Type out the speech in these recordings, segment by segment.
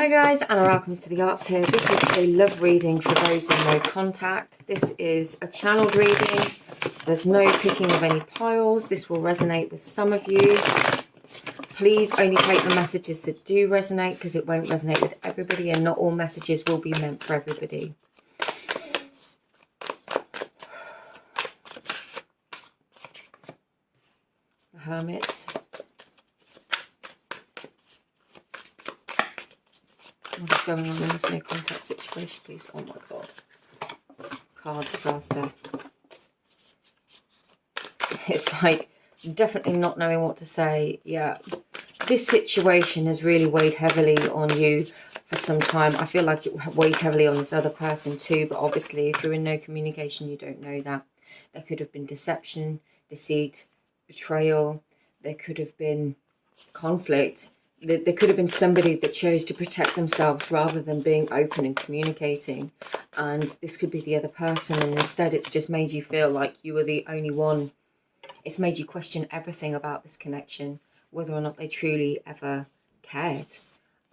Hi guys, Anna welcomes to the Arts here. This is a love reading for those in no contact. This is a channeled reading, so there's no picking of any piles. This will resonate with some of you. Please only take the messages that do resonate, because it won't resonate with everybody, and not all messages will be meant for everybody. The Hermit. What is going on in this no contact situation, please? Oh my god. Card disaster. It's like definitely not knowing what to say. Yeah. This situation has really weighed heavily on you for some time. I feel like it weighs heavily on this other person too, but obviously if you're in no communication, you don't know that. There could have been deception, deceit, betrayal. There could have been conflict. There could have been somebody that chose to protect themselves rather than being open and communicating. And this could be the other person, and instead it's just made you feel like you were the only one. It's made you question everything about this connection, whether or not they truly ever cared.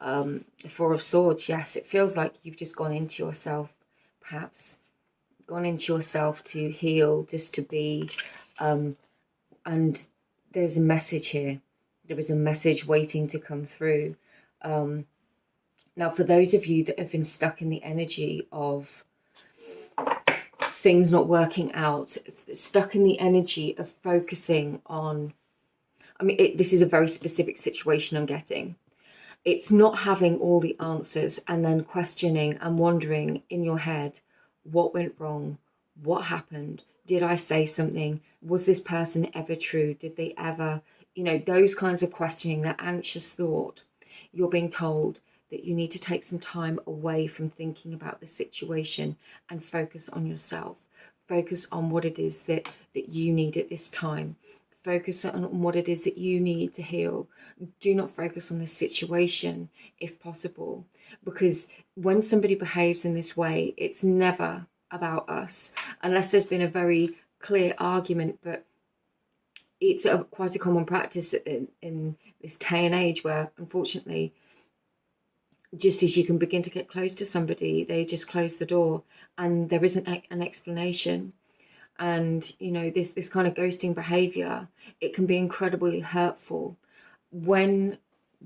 The Four of Swords, yes, it feels like you've just gone into yourself, perhaps. Gone into yourself to heal, just to be. And there's a message here. There is a message waiting to come through. Now, for those of you that have been stuck in the energy of things not working out, stuck in the energy of focusing on, I mean, this is a very specific situation I'm getting. It's not having all the answers and then questioning and wondering in your head, what went wrong? What happened? Did I say something? Was this person ever true? Did they ever, you know, those kinds of questioning, that anxious thought. You're being told that you need to take some time away from thinking about the situation and focus on yourself. Focus on what it is that you need at this time. Focus on what it is that you need to heal. Do not focus on the situation if possible, because when somebody behaves in this way, it's never about us, unless there's been a very clear argument. But it's quite a common practice in this day and age where, unfortunately, just as you can begin to get close to somebody, they just close the door and there isn't an explanation. And, you know, this kind of ghosting behavior, it can be incredibly hurtful. When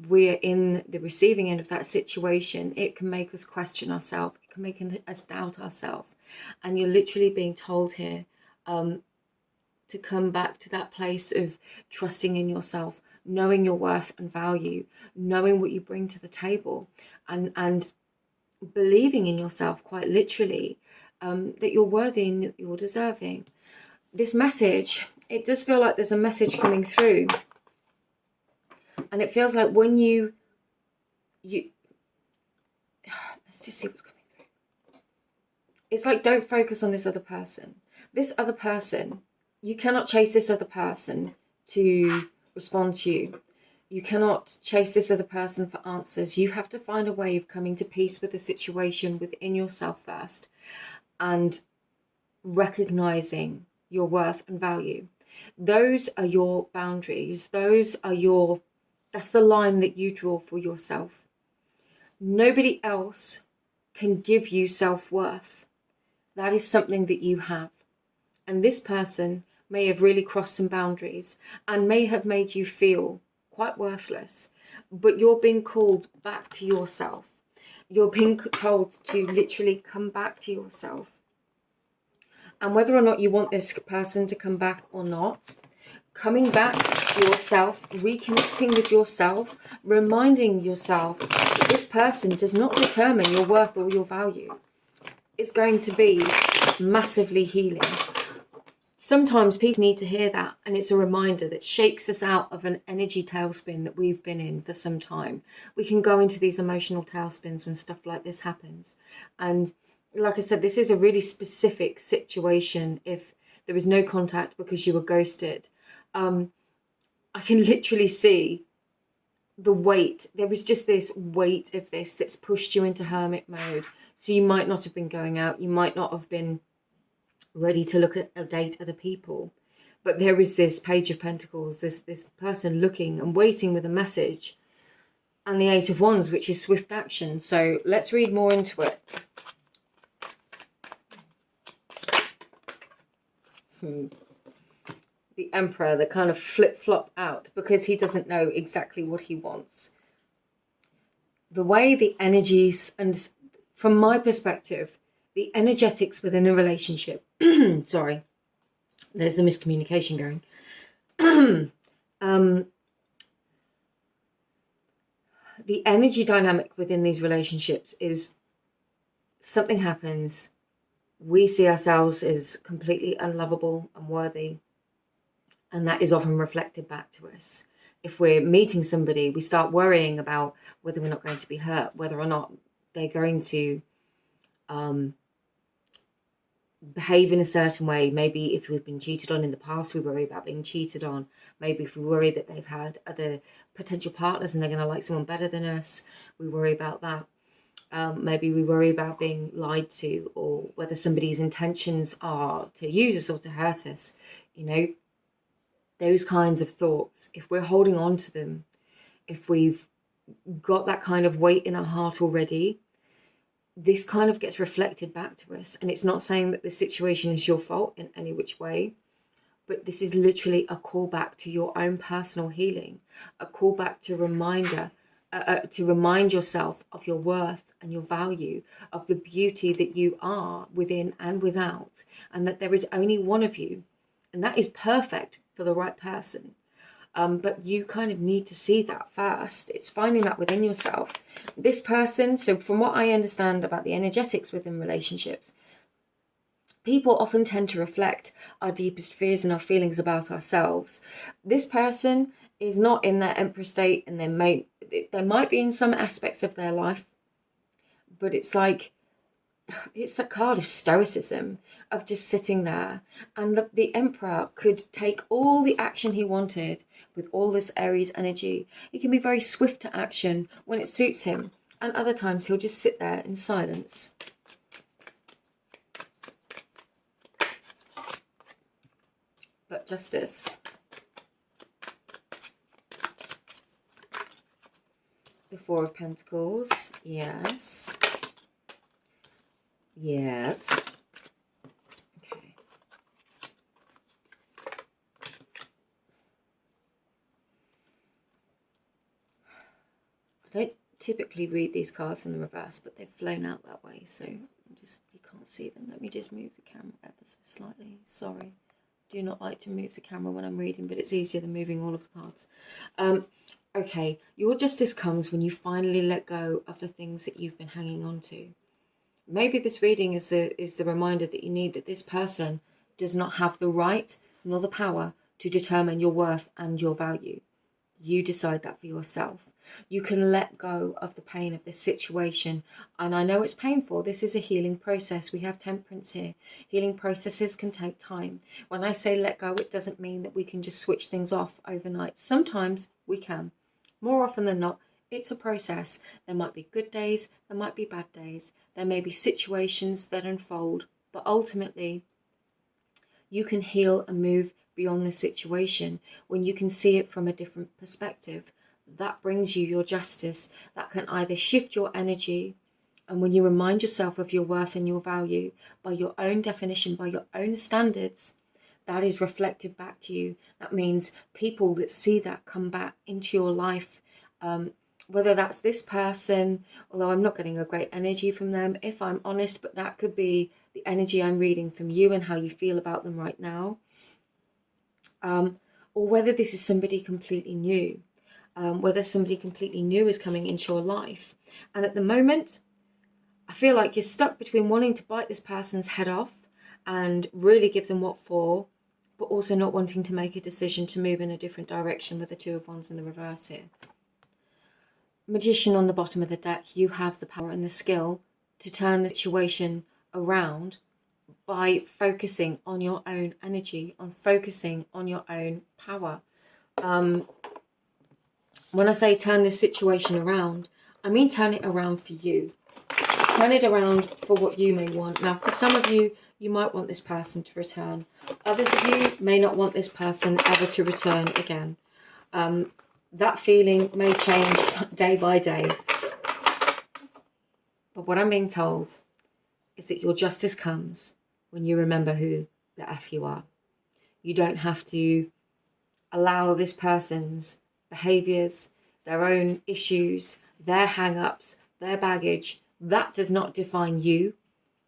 we're in the receiving end of that situation, it can make us question ourselves. It can make us doubt ourselves. And you're literally being told here to come back to that place of trusting in yourself, knowing your worth and value, knowing what you bring to the table, and believing in yourself, quite literally, that you're worthy and you're deserving. This message, it does feel like there's a message coming through, and it feels like when you let's just see what's coming through. It's like, don't focus on this other person. This other person, you cannot chase this other person to respond to you. You cannot chase this other person for answers. You have to find a way of coming to peace with the situation within yourself first, and recognizing your worth and value. Those are your boundaries. That's the line that you draw for yourself. Nobody else can give you self-worth. That is something that you have. And this person may have really crossed some boundaries and may have made you feel quite worthless, but you're being called back to yourself. You're being told to literally come back to yourself. And whether or not you want this person to come back or not, coming back to yourself, reconnecting with yourself, reminding yourself that this person does not determine your worth or your value, is going to be massively healing. Sometimes people need to hear that, and it's a reminder that shakes us out of an energy tailspin that we've been in for some time. We can go into these emotional tailspins when stuff like this happens. And like I said, this is a really specific situation. If there was no contact because you were ghosted, I can literally see the weight. There was just this weight of this that's pushed you into hermit mode. So you might not have been going out. You might not have been ready to look at or date other people, but there is this Page of Pentacles, this person looking and waiting with a message and the Eight of Wands, which is swift action. So let's read more into it. The Emperor, the kind of flip-flop out, because he doesn't know exactly what he wants. The way the energies, and from my perspective, the energetics within a relationship, sorry, there's the miscommunication going. The energy dynamic within these relationships is something happens, we see ourselves as completely unlovable, unworthy, and that is often reflected back to us. If we're meeting somebody, we start worrying about whether we're not going to be hurt, whether or not they're going to behave in a certain way. Maybe if we've been cheated on in the past, we worry about being cheated on. Maybe if we worry that they've had other potential partners and they're going to like someone better than us, we worry about that. Maybe we worry about being lied to, or whether somebody's intentions are to use us or to hurt us. You know, those kinds of thoughts, if we're holding on to them, if we've got that kind of weight in our heart already, this kind of gets reflected back to us. And it's not saying that the situation is your fault in any which way, but this is literally a callback to your own personal healing, a callback to to remind yourself of your worth and your value, of the beauty that you are within and without, and that there is only one of you, and that is perfect for the right person. But you kind of need to see that first. It's finding that within yourself. This person, so from what I understand about the energetics within relationships, people often tend to reflect our deepest fears and our feelings about ourselves. This person is not in their Emperor state, and there might be in some aspects of their life, but it's like, it's the card of stoicism, of just sitting there. And the Emperor could take all the action he wanted with all this Aries energy. He can be very swift to action when it suits him, and other times he'll just sit there in silence. But Justice. The Four of Pentacles. Yes. Yes. Okay. I don't typically read these cards in the reverse, but they've flown out that way, so you can't see them. Let me just move the camera ever so slightly. Sorry. Do not like to move the camera when I'm reading, but it's easier than moving all of the cards. Okay, your justice comes when you finally let go of the things that you've been hanging on to. Maybe this reading is the reminder that you need, that this person does not have the right nor the power to determine your worth and your value. You decide that for yourself. You can let go of the pain of this situation. And I know it's painful. This is a healing process. We have Temperance here. Healing processes can take time. When I say let go, it doesn't mean that we can just switch things off overnight. Sometimes we can. More often than not, it's a process. There might be good days, there might be bad days, there may be situations that unfold, but ultimately you can heal and move beyond the situation when you can see it from a different perspective. That brings you your justice. That can either shift your energy, and when you remind yourself of your worth and your value by your own definition, by your own standards, that is reflected back to you. That means people that see that come back into your life, whether that's this person, although I'm not getting a great energy from them, if I'm honest, but that could be the energy I'm reading from you and how you feel about them right now. Or whether this is somebody completely new, whether somebody completely new is coming into your life. And at the moment, I feel like you're stuck between wanting to bite this person's head off and really give them what for, but also not wanting to make a decision to move in a different direction with the Two of Wands in the reverse here. Magician on the bottom of the deck, you have the power and the skill to turn the situation around by focusing on your own energy, on focusing on your own power. When I say turn this situation around, I mean turn it around for you. Turn it around for what you may want. Now, for some of you, you might want this person to return. Others of you may not want this person ever to return again. That feeling may change day by day. But what I'm being told is that your justice comes when you remember who the F you are. You don't have to allow this person's behaviours, their own issues, their hang-ups, their baggage. That does not define you.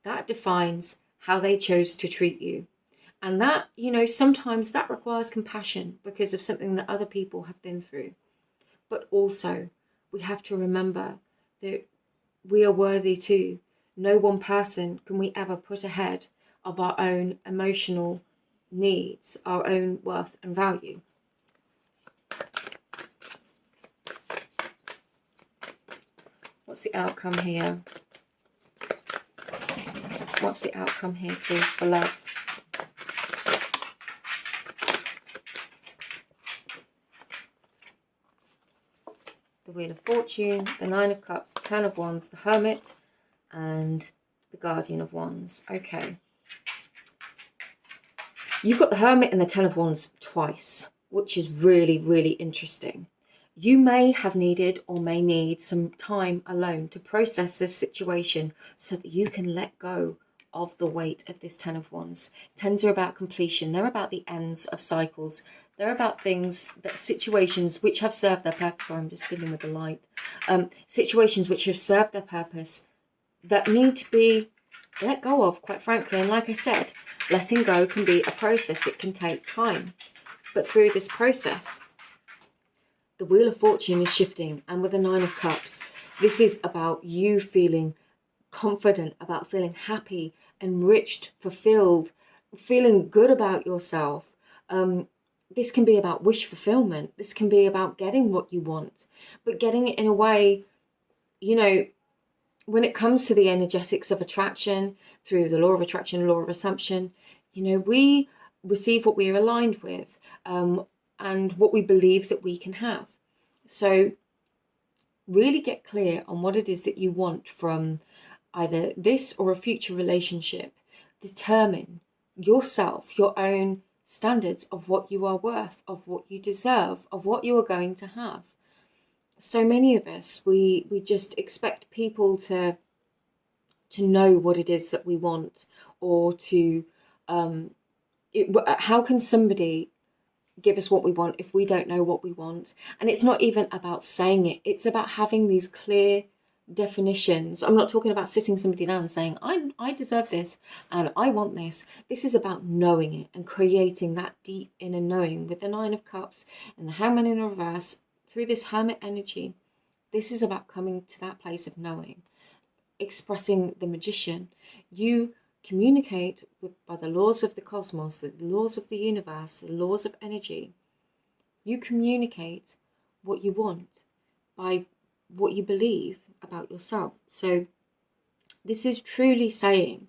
That defines how they chose to treat you. And that, you know, sometimes that requires compassion because of something that other people have been through. But also, we have to remember that we are worthy too. No one person can we ever put ahead of our own emotional needs, our own worth and value. What's the outcome here? What's the outcome here, please, for love? The Wheel of Fortune, the Nine of Cups, the Ten of Wands, the Hermit, and the Guardian of Wands. Okay. You've got the Hermit and the Ten of Wands twice, which is really, really interesting. You may have needed or may need some time alone to process this situation so that you can let go of the weight of this Ten of Wands. Tens are about completion. They're about the ends of cycles. They're about things, that situations which have served their purpose. Sorry, I'm just fiddling with the light. Situations which have served their purpose that need to be let go of, quite frankly. And like I said, letting go can be a process. It can take time. But through this process, the Wheel of Fortune is shifting. And with the Nine of Cups, this is about you feeling confident, about feeling happy, enriched, fulfilled, feeling good about yourself. This can be about wish fulfillment. This can be about getting what you want, but getting it in a way, you know, when it comes to the energetics of attraction, through the law of attraction, law of assumption, you know, we receive what we are aligned with, and what we believe that we can have. So really get clear on what it is that you want from either this or a future relationship. Determine yourself, your own standards of what you are worth, of what you deserve, of what you are going to have. So many of us, we just expect people to know what it is that we want, or to how can somebody give us what we want if we don't know what we want? And it's not even about saying it, it's about having these clear definitions. I'm not talking about sitting somebody down and saying, I deserve this and I want this. This is about knowing it and creating that deep inner knowing. With the Nine of Cups and the Hangman in reverse, through this Hermit energy, this is about coming to that place of knowing, expressing the Magician. You communicate by the laws of the cosmos, the laws of the universe, the laws of energy. You communicate what you want by what you believe about yourself. So this is truly saying,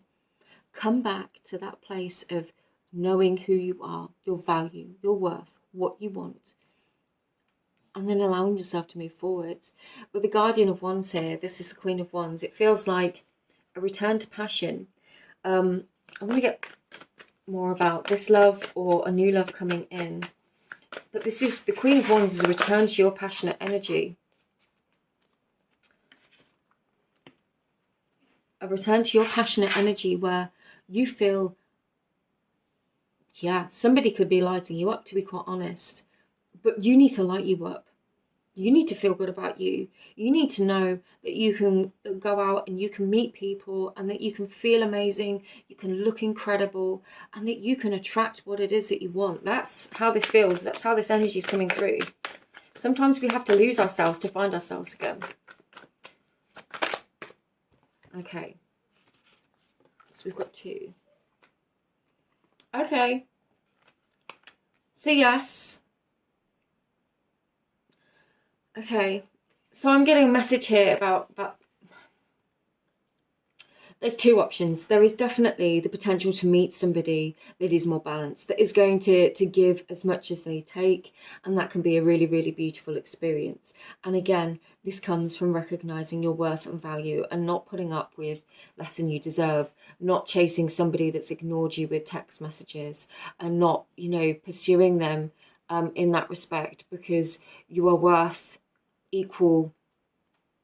come back to that place of knowing who you are, your value, your worth, what you want, and then allowing yourself to move forwards. With the Guardian of Wands here, this is the Queen of Wands. It feels like a return to passion. I'm going to get more about this love or a new love coming in. But this is, the Queen of Wands is a return to your passionate energy. A return to your passionate energy where you feel, yeah, somebody could be lighting you up, to be quite honest. But you need to light you up. You need to feel good about you. You need to know that you can go out and you can meet people and that you can feel amazing, you can look incredible, and that you can attract what it is that you want. That's how this feels. That's how this energy is coming through. Sometimes we have to lose ourselves to find ourselves again. Okay. So we've got two. Okay. So yes. Okay, so I'm getting a message here about there's two options. There is definitely the potential to meet somebody that is more balanced, that is going to give as much as they take, and that can be a really, really beautiful experience. And again, this comes from recognizing your worth and value and not putting up with less than you deserve, not chasing somebody that's ignored you with text messages, and not, you know, pursuing them in that respect, because you are worth equal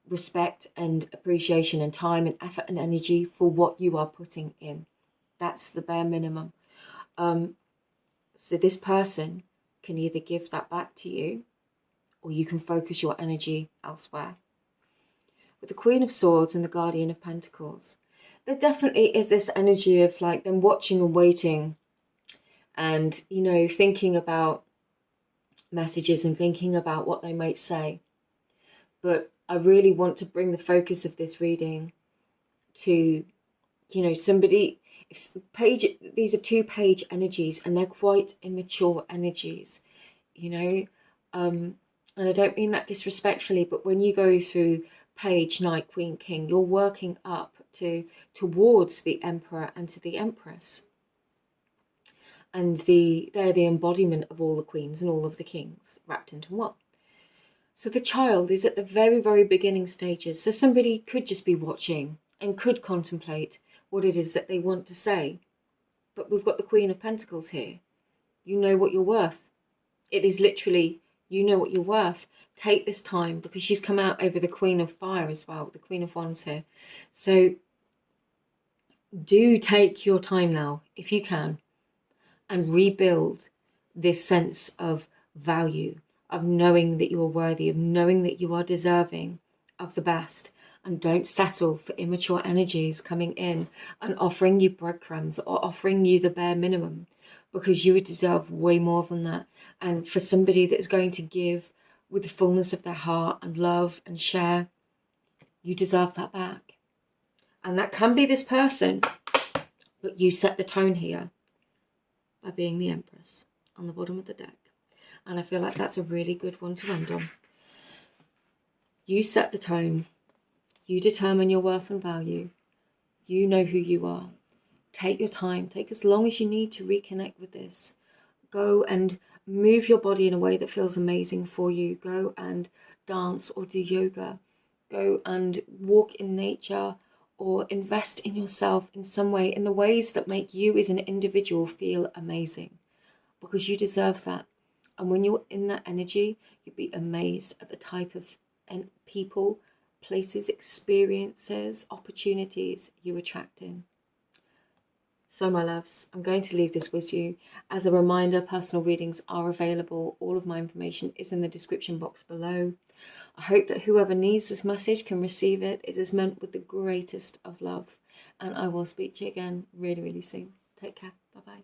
respect and appreciation and time and effort and energy for what you are putting in. That's the bare minimum. So this person can either give that back to you, or you can focus your energy elsewhere. With the Queen of Swords and the Guardian of Pentacles, there definitely is this energy of like them watching and waiting, and, you know, thinking about messages and thinking about what they might say. But I really want to bring the focus of this reading to, you know, somebody, if page, these are 2-page energies, and they're quite immature energies, you know, and I don't mean that disrespectfully, but when you go through page, Knight, Queen, King, you're working up towards the Emperor and to the Empress, and they're the embodiment of all the queens and all of the kings wrapped into one. So the child is at the very, very beginning stages. So somebody could just be watching and could contemplate what it is that they want to say. But we've got the Queen of Pentacles here. You know what you're worth. It is literally, you know what you're worth. Take this time, because she's come out over the Queen of Fire as well, the Queen of Wands here. So do take your time now, if you can, and rebuild this sense of value, of knowing that you are worthy, of knowing that you are deserving of the best. And don't settle for immature energies coming in and offering you breadcrumbs or offering you the bare minimum, because you would deserve way more than that. And for somebody that is going to give with the fullness of their heart and love and share, you deserve that back. And that can be this person, but you set the tone here by being the Empress on the bottom of the deck. And I feel like that's a really good one to end on. You set the tone. You determine your worth and value. You know who you are. Take your time. Take as long as you need to reconnect with this. Go and move your body in a way that feels amazing for you. Go and dance or do yoga. Go and walk in nature, or invest in yourself in some way, in the ways that make you as an individual feel amazing, because you deserve that. And when you're in that energy, you'd be amazed at the type of people, places, experiences, opportunities you attract in. So my loves, I'm going to leave this with you. As a reminder, personal readings are available. All of my information is in the description box below. I hope that whoever needs this message can receive it. It is meant with the greatest of love. And I will speak to you again really, really soon. Take care. Bye-bye.